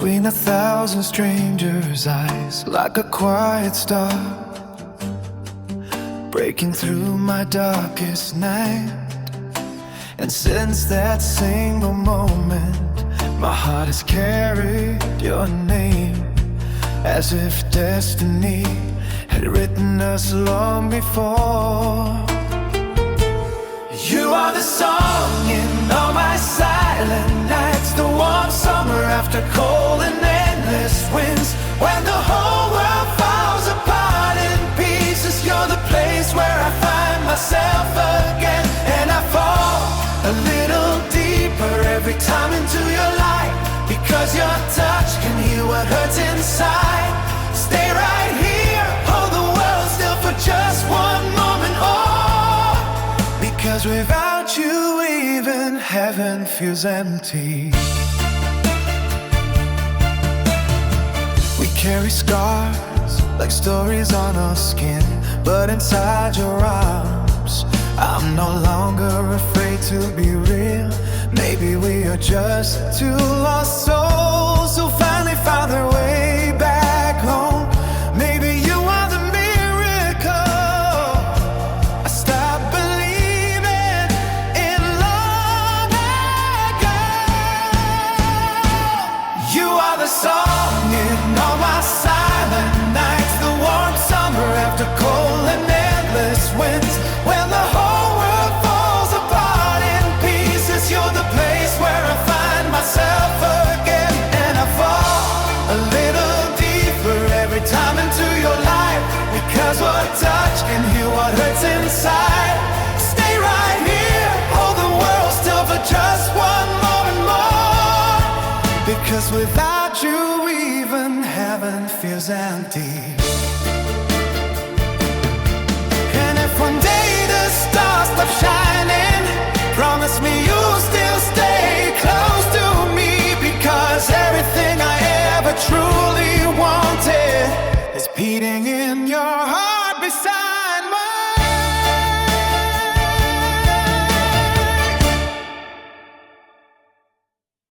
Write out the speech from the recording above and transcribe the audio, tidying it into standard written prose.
between 1,000 strangers' eyes, like a quiet star breaking through my darkest night. And since that single moment, my heart has carried your name, as if destiny had written us long before. You are the song in all my silent nights, the warm summer after cold and endless winds. When the whole world falls apart in pieces, you're the place where I find myself again. And I fall a little deeper every time into your light, because your touch can heal what hurts inside. Stay right here, hold the world still for just one moment. Oh, because without you even heaven feels empty. We carry scars like stories on our skin, but inside your arms I'm no longer afraid to be real. Maybe we are just two lost souls who finally found their way back home. Maybe you are the miracle I stopped believing in long ago. You are the song in all my silent nights, the warm summer after cold and endless winds. When the whole world falls apart in pieces, you're the place where I find myself again. And I fall a little deeper every time into your life, because what touch can heal what hurts inside. Stay right here, hold the world still for just one moment more, because without you even heaven feels empty. And if one day the stars stop shining, promise me you'll still stay close to me, because everything I ever truly wanted is beating in your heart.